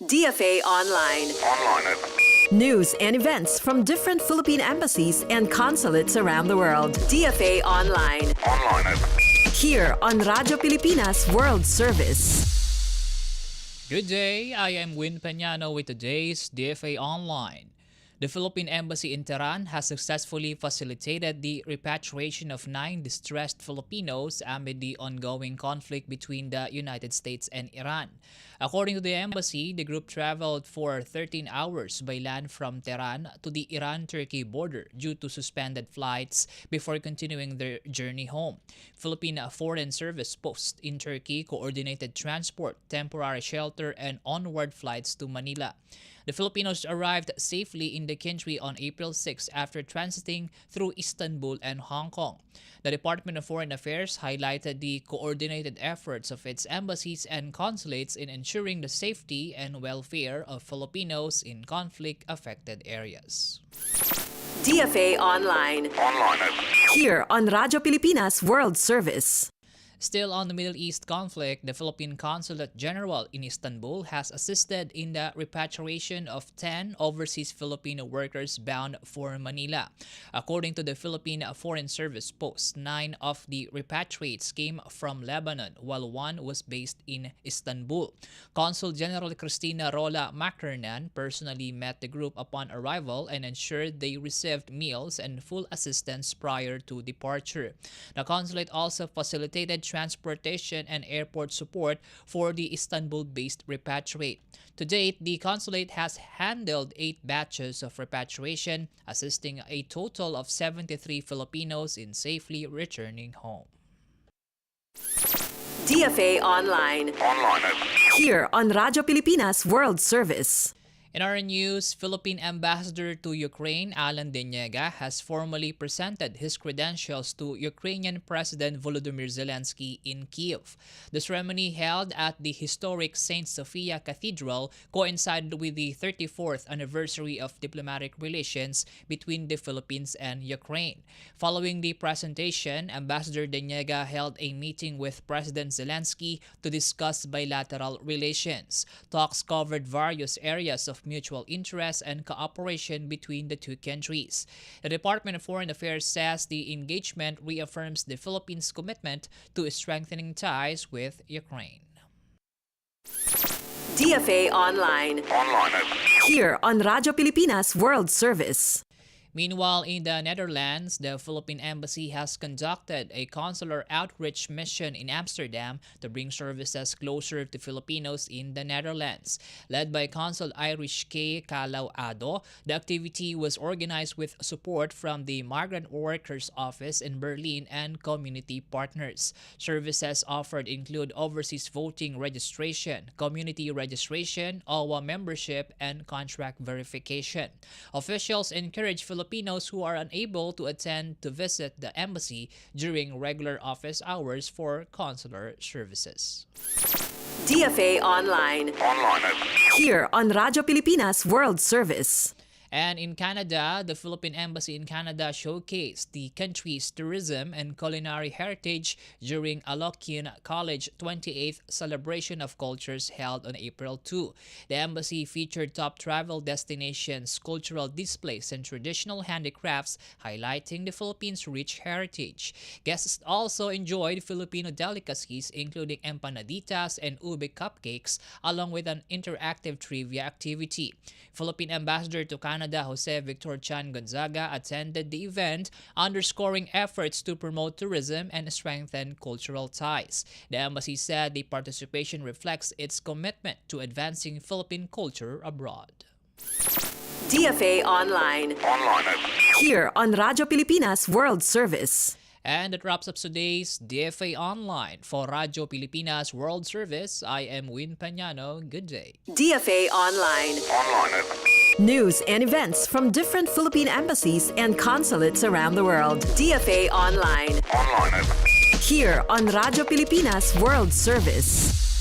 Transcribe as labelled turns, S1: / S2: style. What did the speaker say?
S1: DFA Online. News and events from different Philippine embassies and consulates around the world. DFA Online. Here on Radyo Pilipinas World Service.
S2: Good day, I am Win Peñano with today's DFA Online. The Philippine Embassy in Tehran has successfully facilitated the repatriation of 9 distressed Filipinos amid the ongoing conflict between the United States and Iran. According to the embassy, the group traveled for 13 hours by land from Tehran to the Iran-Turkey border due to suspended flights before continuing their journey home. Philippine Foreign Service posts in Turkey coordinated transport, temporary shelter, and onward flights to Manila. The Filipinos arrived safely in the country on April 6 after transiting through Istanbul and Hong Kong. The Department of Foreign Affairs highlighted the coordinated efforts of its embassies and consulates in ensuring the safety and welfare of Filipinos in conflict-affected areas.
S1: DFA Online. Here on Radyo Pilipinas World Service.
S2: Still on the Middle East conflict, the Philippine Consulate General in Istanbul has assisted in the repatriation of 10 overseas Filipino workers bound for Manila. According to the Philippine Foreign Service post, 9 of the repatriates came from Lebanon, while 1 was based in Istanbul. Consul General Cristina Rola Makernan personally met the group upon arrival and ensured they received meals and full assistance prior to departure. The consulate also facilitated transportation and airport support for the Istanbul-based repatriate. To date, the consulate has handled 8 batches of repatriation, assisting a total of 73 Filipinos in safely returning home.
S1: DFA Online. Here on Radyo Pilipinas World Service.
S2: In our news, Philippine Ambassador to Ukraine, Alan Deniega, has formally presented his credentials to Ukrainian President Volodymyr Zelensky in Kyiv. The ceremony held at the historic St. Sophia Cathedral coincided with the 34th anniversary of diplomatic relations between the Philippines and Ukraine. Following the presentation, Ambassador Deniega held a meeting with President Zelensky to discuss bilateral relations. Talks covered various areas of mutual interest and cooperation between the two countries. The Department of Foreign Affairs says the engagement reaffirms the Philippines' commitment to strengthening ties with Ukraine.
S1: DFA Online. Here on Radyo Pilipinas World Service.
S2: Meanwhile, in the Netherlands, the Philippine Embassy has conducted a consular outreach mission in Amsterdam to bring services closer to Filipinos in the Netherlands. Led by Consul Irish K. Calauado, the activity was organized with support from the Migrant Workers Office in Berlin and community partners. Services offered include overseas voting registration, community registration, OWA membership, and contract verification. Officials encourage Filipinos who are unable to attend to visit the embassy during regular office hours for consular services.
S1: DFA Online. Here on Radyo Pilipinas World Service.
S2: And in Canada, the Philippine Embassy in Canada showcased the country's tourism and culinary heritage during Alokian College 28th Celebration of Cultures held on April 2. The embassy featured top travel destinations, cultural displays, and traditional handicrafts, highlighting the Philippines' rich heritage. Guests also enjoyed Filipino delicacies including empanaditas and ube cupcakes, along with an interactive trivia activity. Philippine Ambassador to Canada Jose Victor Chan Gonzaga attended the event, underscoring efforts to promote tourism and strengthen cultural ties. The embassy said the participation reflects its commitment to advancing Philippine culture abroad.
S1: DFA Online. Here on Radyo Pilipinas World Service.
S2: And that wraps up today's DFA Online. For Radyo Pilipinas World Service, I am Win Peñano. Good day.
S1: DFA Online. News and events from different Philippine embassies and consulates around the world. DFA Online. Here on Radyo Pilipinas World Service.